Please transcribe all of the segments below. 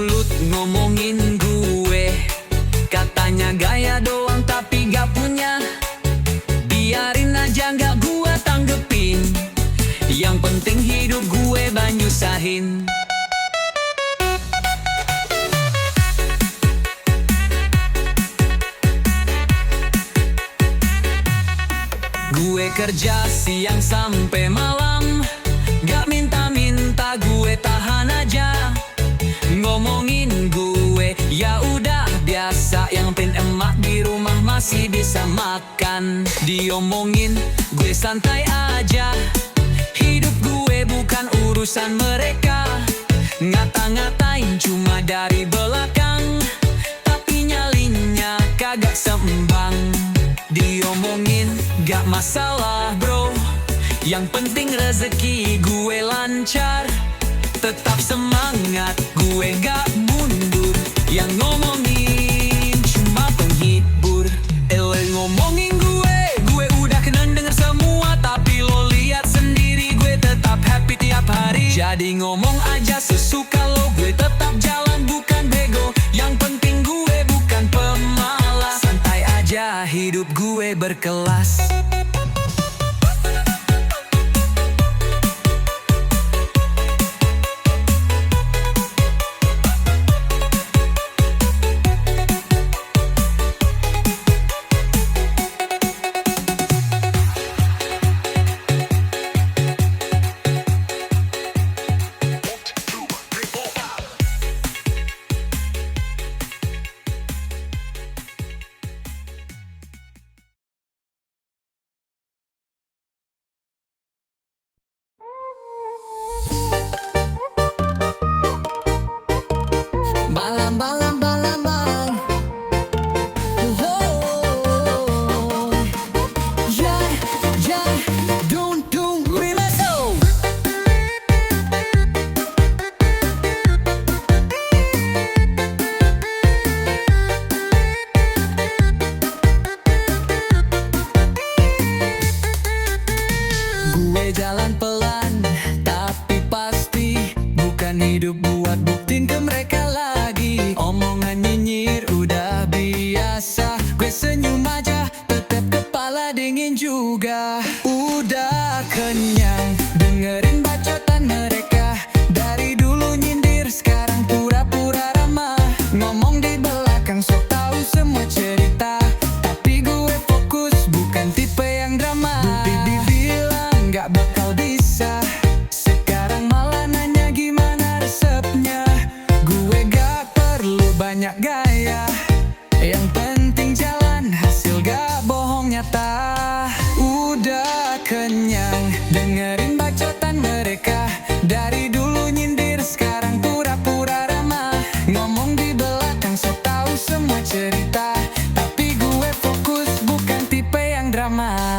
mulut ngomongin gue, katanya gaya doang tapi gak punya. Biarin aja gak gue tanggepin, yang penting hidup gue banyusahin. Gue kerja siang sampai malam, gak minta-minta, gue tahan aja. Ngomongin gue, ya udah biasa, yang penting emak di rumah masih bisa makan. Diomongin, gue santai aja. Hidup gue bukan urusan mereka. Ngata-ngatain cuma dari belakang, tapi nyalinya kagak sembang. Diomongin gak masalah bro, yang penting rezeki gue lancar. Tetap semangat, gue gak mundur. Yang ngomongin cuma penghibur. Ngomongin gue udah kena denger semua, tapi lo lihat sendiri gue tetap happy tiap hari. Jadi ngomong aja sesuka lo, gue tetap jalan bukan bego. Yang penting gue bukan pemalas. Santai aja, hidup gue berkelas. Balang-balang-balang-balang. Dung-dung remix. Gue jalan pelan, tapi pasti bukan hidup buat buktiin ke mereka lagi. Omongan nyinyir udah biasa, gue senyum aja, tetep kepala dingin juga. Udah kenyang dengerin bacotan mereka. Dari dulu nyindir, sekarang pura-pura ramah. Ngomong di belakang sok tahu semua cerita, tapi gue fokus bukan tipe yang drama. Bibi bilang gak bakal bisa, sekarang malah nanya gimana resepnya. Gue gak perlu banyak gaya, yang penting jalan, hasil gak bohong nyata. Udah kenyang dengerin bacotan mereka. Dari dulu nyindir, sekarang pura-pura ramah. Ngomong di belakang sok tahu semua cerita, tapi gue fokus bukan tipe yang drama.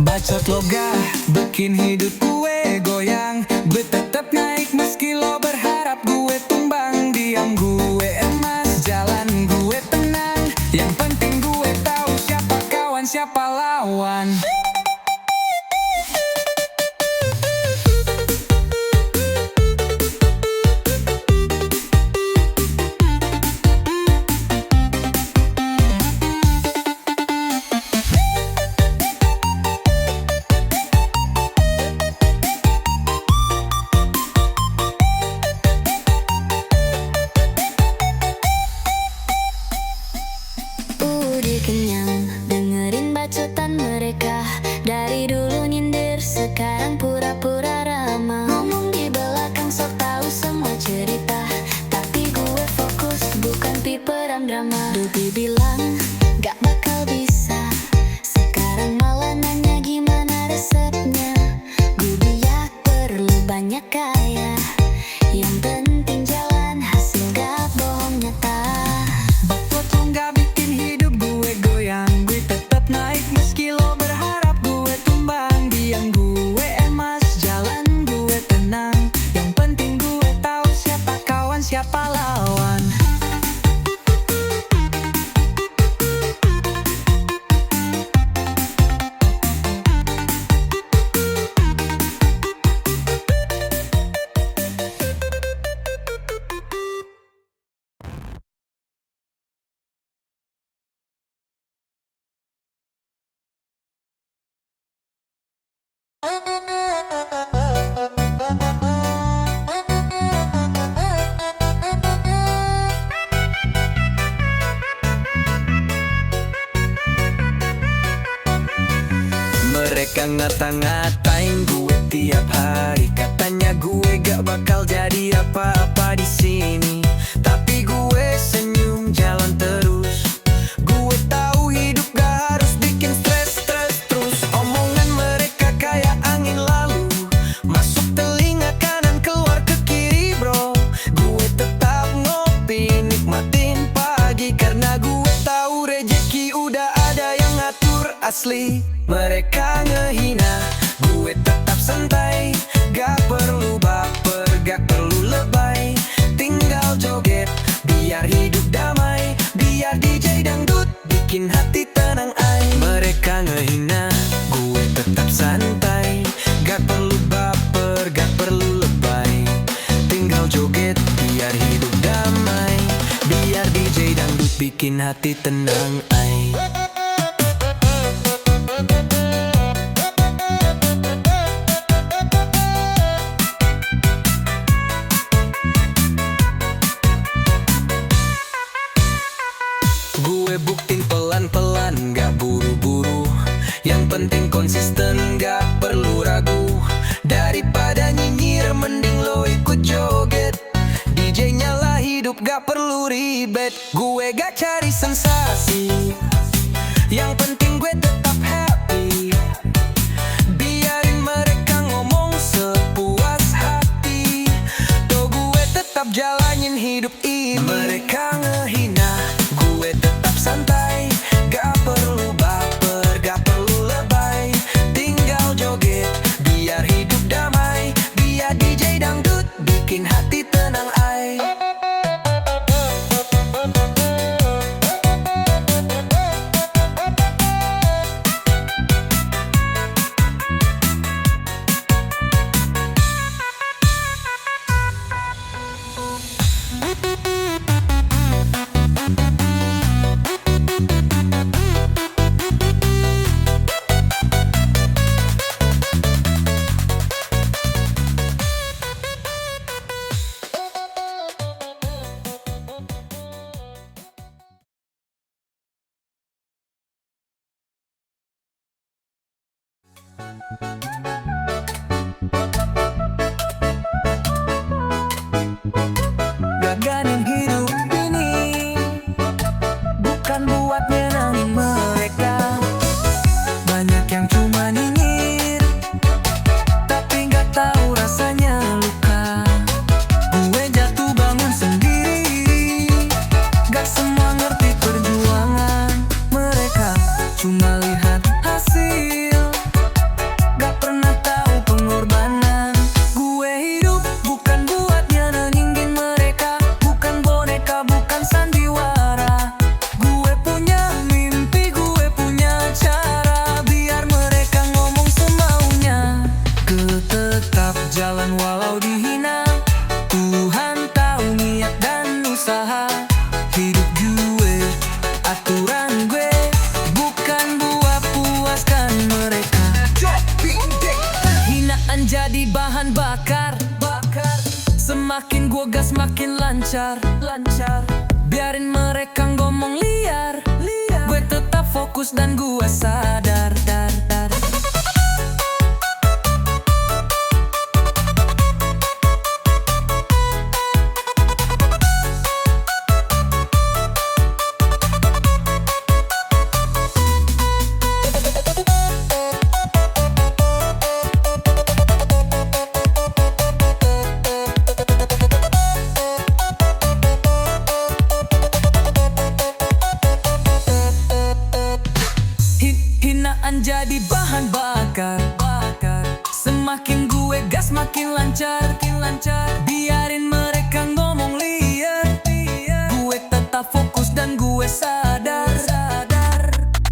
Bacot loga bikin hidup gue goyang. Gue tetap naik meski lo berharap gue tumbang. Diam gue emas, jalan gue tenang. Yang penting gue tahu siapa kawan siapa lawan. Udah kenyang dengerin bacotan mereka. Dari dulu nyindir, sekarang pura-pura ramah. Ngomong di belakang sok tahu semua cerita, tapi gue fokus bukan tipe yang drama. Dulu bilang gak bakal bisa, sekarang malah nanya gimana resepnya. Gue biak perlu banyak kaya, yang penting jalan, hasil gak bohong nyata. Bacot lo gak bikin hidup gue goyang. Gue tetap naik meski lo berharap gue tumbang. Diam gue emas, jalan gue tenang. Yang penting gue tahu siapa kawan siapa lawan. yang ngata-ngatain gue tiap hari. Katanya gue gak bakal jadi apa-apa di sini, tapi gue senyum jalan terus. Gue tahu hidup gak harus bikin stres terus. Omongan mereka kayak angin lalu, masuk telinga kanan keluar ke kiri bro. Gue tetap ngopi nikmatin pagi, karena gue tahu rejeki udah ada yang ngatur asli. Mereka ngehina, gue tetap santai. Gak perlu baper, gak perlu lebay. Tinggal joget, biar hidup damai. Biar DJ dangdut, bikin hati tenang ay. Mereka ngehina, gue tetap santai. Gak perlu baper, gak perlu lebay. Tinggal joget, biar hidup damai. Biar DJ dangdut, bikin hati tenang ay. Gue buktiin pelan-pelan, gak buru-buru. Yang penting konsisten, gak perlu ragu. Daripada nyinyir, mending lo ikut joget. DJ nyala hidup, gak perlu ribet. Gue gak cari sensasi, yang penting gue tetap happy. Biarin mereka ngomong sepuas hati, tuh gue tetap jalanin hidup ini. Mereka ngehina, gue tetap santai. Gak perlu baper, gak perlu lebay. Tinggal joget, biar hidup damai. Biar DJ dangdut, bikin hati tenang ay. Gaganin hidup ini bukan buat nyenangin mereka. Banyak yang cuma nyinyir, tapi gak tahu rasanya luka. Gue jatuh bangun sendiri, gak semua ngerti perjuangan mereka. Cuma lihat hasil, gak pernah tahu pengorbanan. Gue hidup bukan buat nyenengin mereka, bukan boneka, bukan sandiwara. Gue punya mimpi, gue punya cara. Biar mereka ngomong semaunya, gue tetap jalan walau dihina. Tuhan tahu niat dan usaha. Hidup gue, aturan gue, bukan buat puaskan mereka. Hinaan jadi bahan bakar. Semakin gue gas makin lancar. Biarin mereka ngomong liar. Gue tetap fokus dan gue sadar. Hinaan jadi bahan bakar. Semakin gue gas makin lancar. Biarin mereka ngomong liar. Gue tetap fokus dan gue sadar.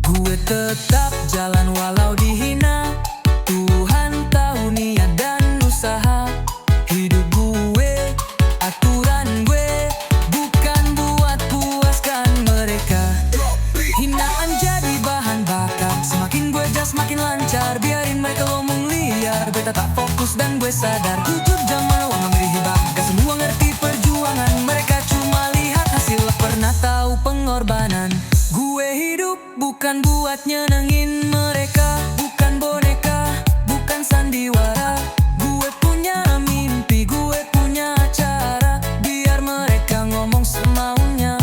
Gue tetap jalan walau dihina. Tuhan tahu niat dan usaha. Hidup gue, aturan gue, bukan buat puaskan mereka. Hinaan jadi bahan bakar. Semakin gue gas makin lancar. Biarin mereka ngomong liar. Gue tetap fokus dan gue sadar. Jujur jangan uang ambil hibah. Gak semua ngerti perjuangan. Mereka cuma lihat hasil, pernah tahu pengorbanan. Gue hidup bukan buat nyenengin mereka, bukan boneka, bukan sandiwara. Gue punya mimpi, gue punya cara. Biar mereka ngomong semaunya,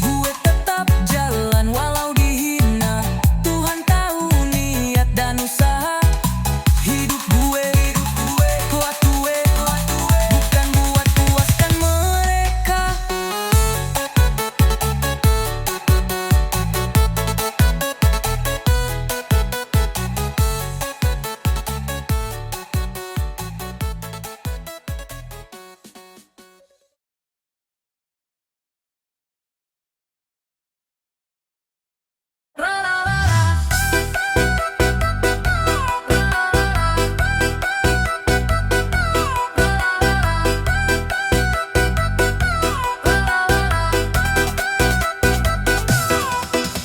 gue tetap jalan walau dihina. Tuhan tahu niat dan usaha. Hidup gue kuat gue, bukan buat puaskan mereka.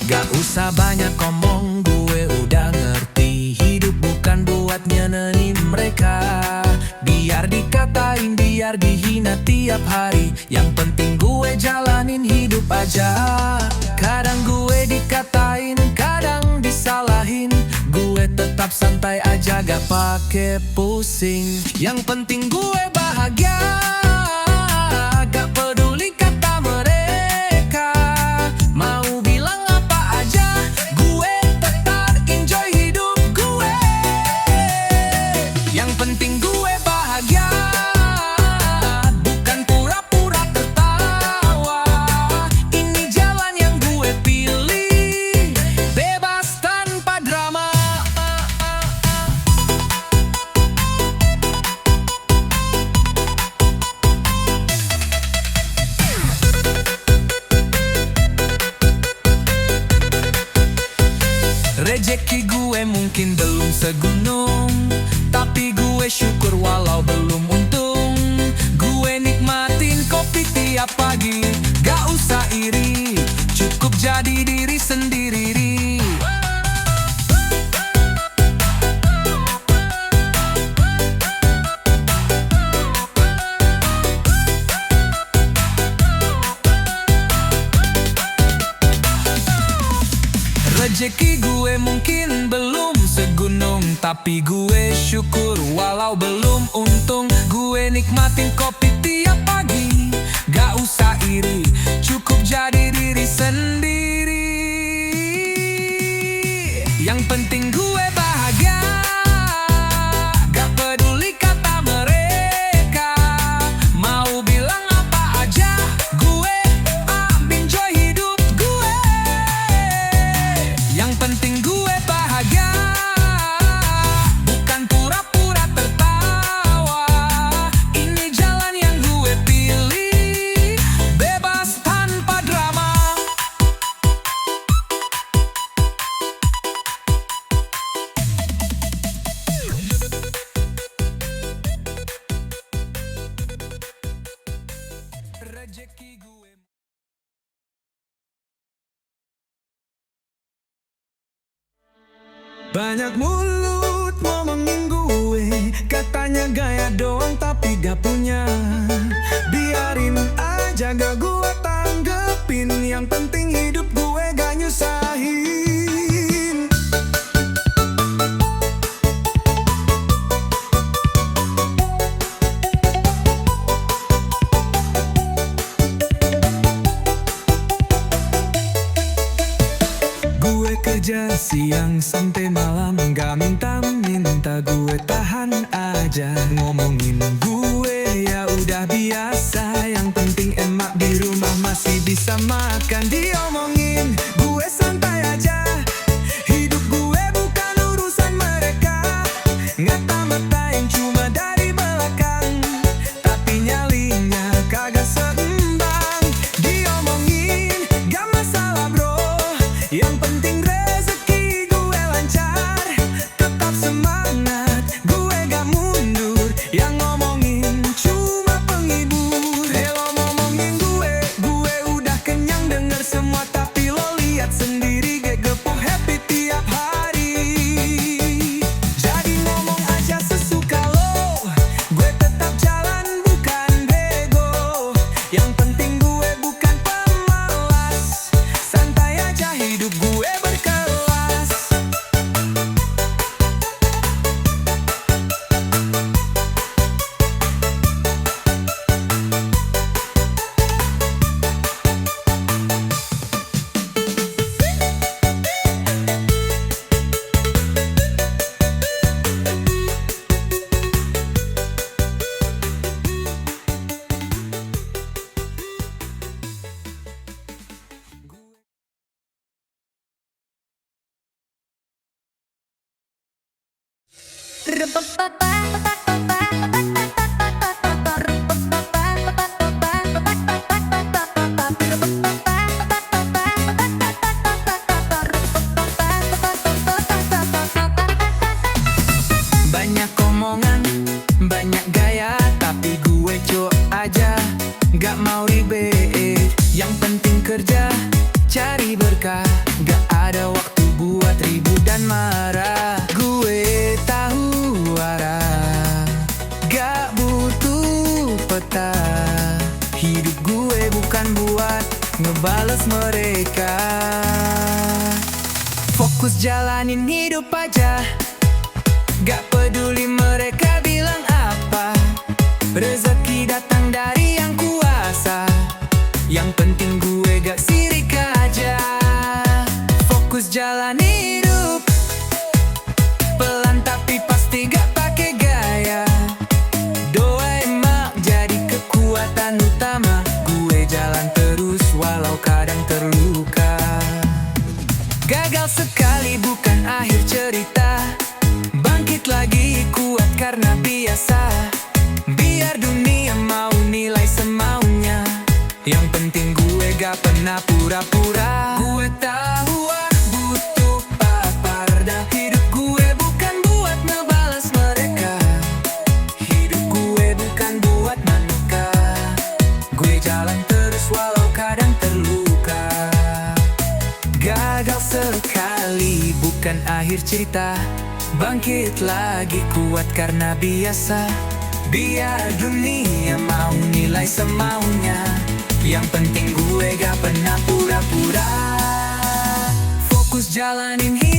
Gak usah banyak ngomong, gue udah ngerti. Hidup bukan buat nyenengin mereka. Biar dikatain, biar dihina tiap hari, yang penting gue jalanin hidup aja. Kadang gue dikatain, kadang disalahin, gue tetap santai aja gak pake pusing. Yang penting gue bahagia, gak peduli kata mereka. Mau bilang apa aja, gue tetap enjoy hidup gue. Yang penting gue bahagia, bukan pura-pura tertawa. Ini jalan yang gue pilih, bebas tanpa drama. Rejeki gue mungkin belum segunung, tapi gue syukur walau belum untung. Gue nikmatin kopi tiap pagi, gak usah iri, cukup jadi diri sendiri. Rejeki gue mungkin belum segunung, tapi gue syukur walau belum untung. Gue nikmatin kopi tiap pagi, gak usah iri, cukup jadi diri sendiri. Yang penting gue bahagia, gak peduli kata mereka. Mau bilang apa aja, gue enjoy hidup gue. Yang penting gue bahagia, bukan pura-pura tertawa. Ini jalan yang gue pilih, bebas tanpa drama. Rejeki gue. Banyak mulut ngomongin gue, katanya gaya doang tapi gak punya. Biarin aja gak gue tanggepin, yang penting hidup gue gak nyusahin. Gue kerja siang sampai malam, gak minta-minta, gue tahan aja. Ngomongin gue ya udah biasa, yang penting emak di rumah masih bisa makan. Diomongin gue santai aja, hidup gue bukan urusan mereka. Ngata-ngatain cuma dari belakang, tapi nyalinya kagak seimbang. Diomongin gak masalah bro, yang penting rezeki gue lancar. Tetap semangat, gue gak mundur, yang ngomongin cuma penghibur. Hello ngomongin gue udah kenyang denger semua, tapi lo Banyak omongan, banyak gaya, tapi gue cok aja, gak mau ribet. Yang penting kerja, cari berkah, gak ada waktu buat ribut dan marah. Gue tahu arah, gak butuh peta. Hidup gue bukan buat ngebales mereka. Fokus jalanin hidup aja, gak peduli mereka bilang apa. Rezeki datang dari yang kuasa, yang penting gue gak sirik aja. Fokus jalan hidup, pelan tapi pasti gak pakai gaya. Doa emak jadi kekuatan utama. Gue jalan terus walau kadang terluka. Gagal sekali bukan akhir cerita, bangkit lagi kuat karena biasa. Biar dunia mau nilai semaunya, yang penting gue gak pernah pura-pura. Gue tahu butuh papar, dah hidup gue bukan buat ngebalas mereka. Hidup gue bukan buat manuka. Gue jalan terus walau kadang terluka. Gagal sekali bukan akhir cerita, bangkit lagi kuat karena biasa. Biar dunia mau nilai semaunya, yang penting gue gak pernah pura-pura. Fokus jalanin hidup.